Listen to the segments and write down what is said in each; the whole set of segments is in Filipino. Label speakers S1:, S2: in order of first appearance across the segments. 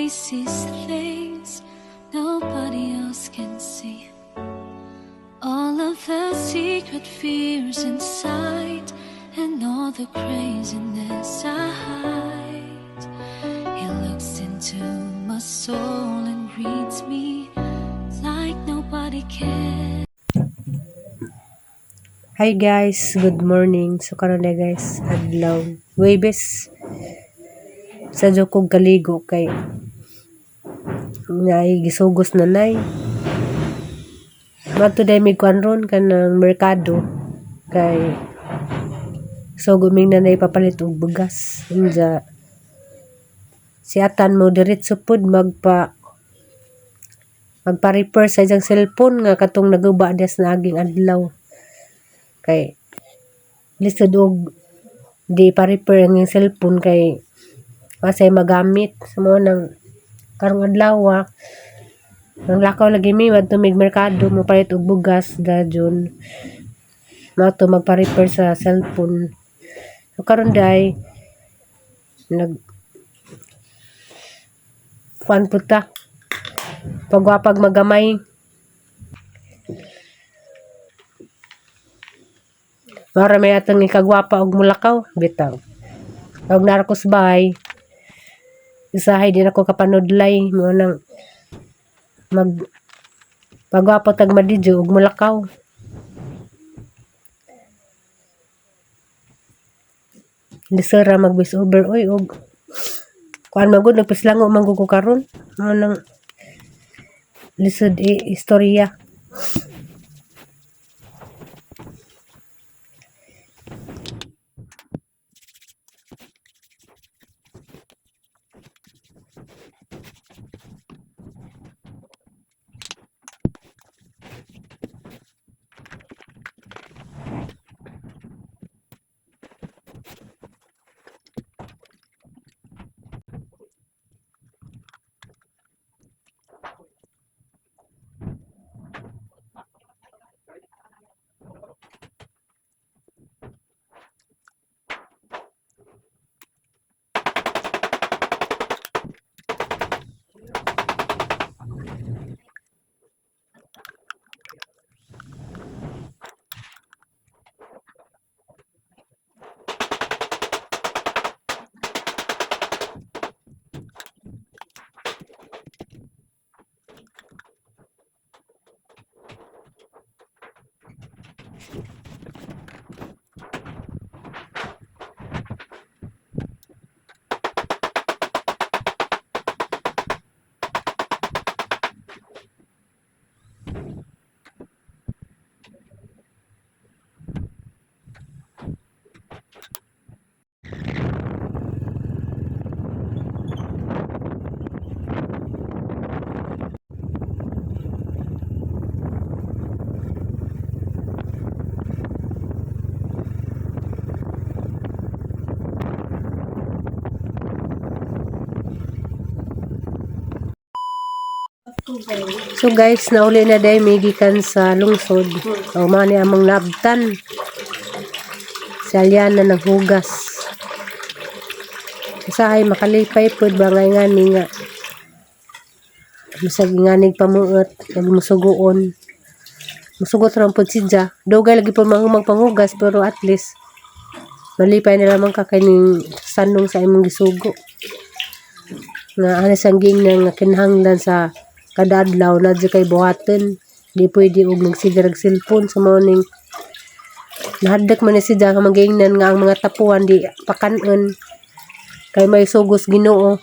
S1: voice sees things nobody else can see. All of the secret fears inside, and all the craziness I hide. He looks into my soul and reads me like nobody can.
S2: Hi guys, good morning. So karon na guys, adlaw. Webes sa jukog kaligo kay nay gisugos na nay. Mato day mig kuan ron kanang merkado kay so guming na nay papalit og bugas. Inja si atan mo diretso pud magpa-repair sa iyang cellphone nga katong naguba des na aging adlaw. Kay lisod og di pa-repair ang iyang cellphone kay masay magamit sa mo nang karong adlaw nang lakaw lagi mi madto mig merkado mo palit og bugas dajon mato magpa-repair sa cellphone. So karon day nag kuan puta pagwapag magamay para may atong ikagwapa og mulakaw bitaw og narkos bay usahay din ako kapanudlay mo nang pagwapo tag madidyo og mulakaw. Lisura mag voice over oy og kuan magud nagpislango man ko karon mo nang lisod istorya. So guys, nauli na day migikan sa lungsod. O mani among labtan. Si Aliana ng hugas. Sa ay makalipay pud bangay ngani nga. Bisag nganig pamuot, nagmusugoon. Musugot ra pud sidya. Dugay lagi pud mahumang panghugas pero at least malipay na lamang ka kaning sanong sa imong gisugo. Nga anas ang ging nga kinahanglan sa kada adlaw na di kay buhaton di pwede og nagsidirag cellphone sa morning nahadak man ni siya nga magingnan nga ang mga tapuan di pakanon kay may sugos Ginoo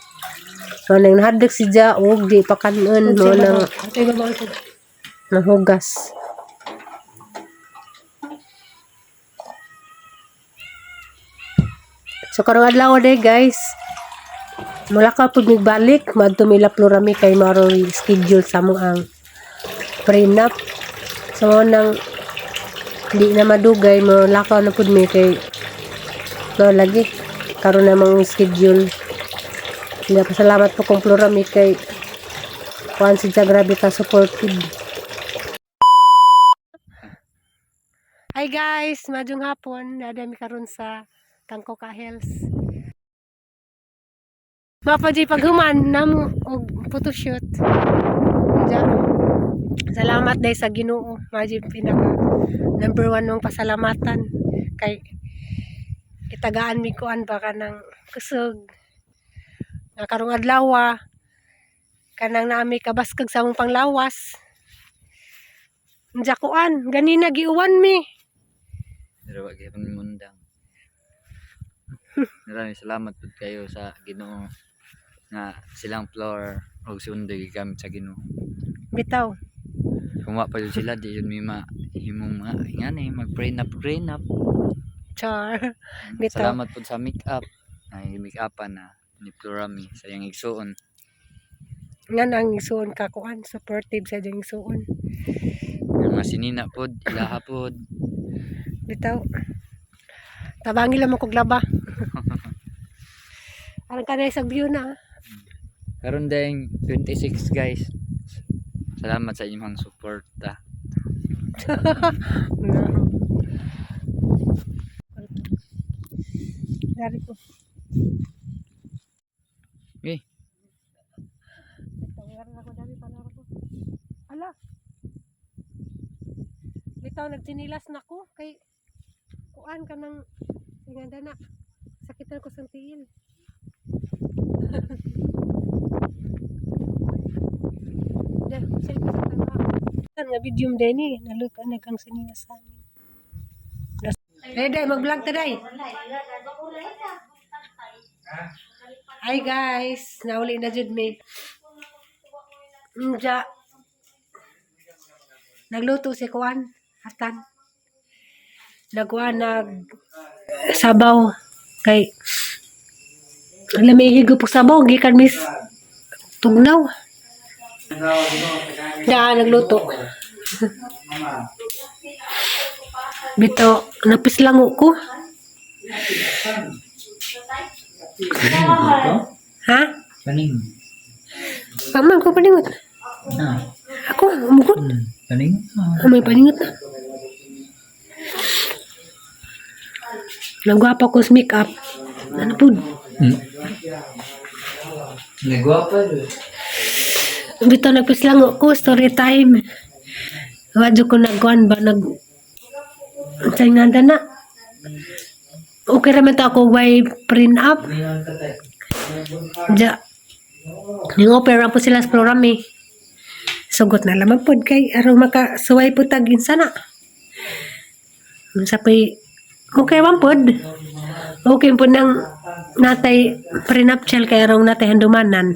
S2: manang nahadak siya og di pakanon mo nang nahugas. So karong adlaw day guys mula ka pud migbalik madto mi Laplurami kay maro schedule sa mo ang prenup so nang di na madugay mo lakaw na pud mi kay no lagi karon na mang schedule. Salamat po kung Plurami kay kuan si grabe ka supportive. Hi guys, madung hapon nadami karon sa Tangkoka Hills. Mapa di paghuman namo og photoshoot. Diya. Salamat day sa Ginoo. Maji pinaka number 1 mong pasalamatan kay itagaan mi kuan ba kanang kusog nga karong adlaw kanang nami kabaskag sa among panglawas. Diya kuan ganina giuwan mi.
S3: Pero wag gyapon mundang. Maraming salamat pud kayo sa Ginoo nga silang floor og sunday gamit sa Ginoo.
S2: Bitaw.
S3: Kung wa pa yun sila di yun may himong mga ingani mag-brain up.
S2: Char. Bitaw.
S3: Salamat pud sa make up. Ay make upan na ni Florami sa iyang igsuon.
S2: Nga nang isuon ka kuan supportive sa diyang isuon.
S3: Ang mga sinina pud ilaha pud.
S2: Bitaw. Tabangi lang mo kog laba. Alang ka na isang view na.
S3: Karon dayong 26 guys. Salamat sa inyong suporta.
S2: Dari ko.
S3: Eh,
S2: Ala. Bitaw nagtinilas na ko kay kuan ka ng inganda na. Sakitan ko sang tiil. Dah, sila ka sa tanga. Kan nga video mo din eh. Naluka na kang sinilas sa amin. Day, mag-vlog ta day. Hi guys, nauli na jud mi. Nja. Nagluto si Kuan, hatan. Nag sabaw kay alam mi higop og sabaw gikan mis tugnaw. Da nagluto. Bito, napislango ko. Ha?
S3: paning.
S2: Paman ko paningot.
S3: Ah,
S2: Ako, umugot.
S3: paning.
S2: May paningot na. Nagwapa ko sa make-up. Ano po?
S3: Nagwapa do.
S2: Bito, nagpislango ko. Story time. Wadyo ko nagkuhan ba? Sainganda na. Okay raman ta ako by print up. Ja. Ning opera po sila sa programa. Sugot na lamang pod kay aron makasuway po tag insana. Sa pay okay man pod. Okay po nang natay print up chel kay aron natay handumanan.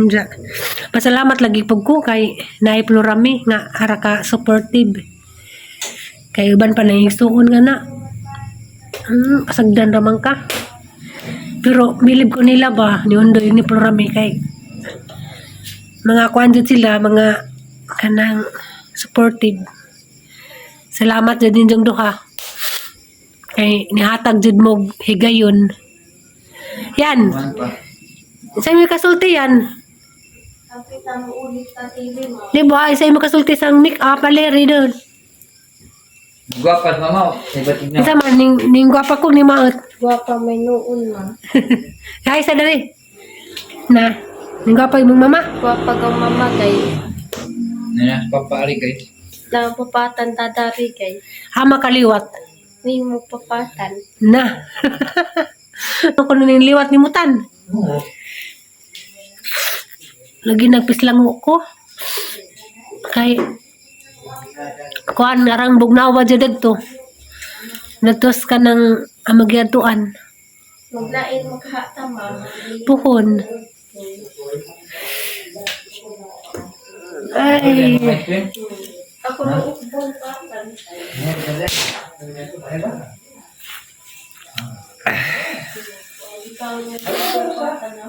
S2: Ja. Pasalamat lagi pug ko kay naay Florami nga ara ka supportive. Kay uban pa nang isuon nga na. Pasagdan ramang ka. Pero bilib ko nila ba ni Undoy ni Florami kay mga kuan jud sila mga kanang supportive. Salamat jud din duha. Kay nihatag jud mo higayon. Yan. Sa mi kasulti yan. Di ba? Isa mo kasulti sang make up aleri doon.
S3: Gwapas mama. Iba't
S2: Isa man, ning gwapa ko ni Maot.
S4: Guwapa may noon man.
S2: Ay, isa dali. Na, ning gwapa yung mama.
S4: Guwapa kang mama kay
S3: Nana, papaari guys.
S4: lang papatan dadari kay.
S2: Hama kaliwat.
S4: May mo papatan.
S2: Na. Ako na ning liwat ni Mutan.
S3: Oo.
S2: Lagi nagpislango ko. Kay, kuan narang bugnawa dyan dito. Nagtos ka ng amagyatuan.
S4: Maglain maghatama.
S2: Puhon. Ay.
S4: Ako na ukbong patan. Ikaw niya ukbong patan no?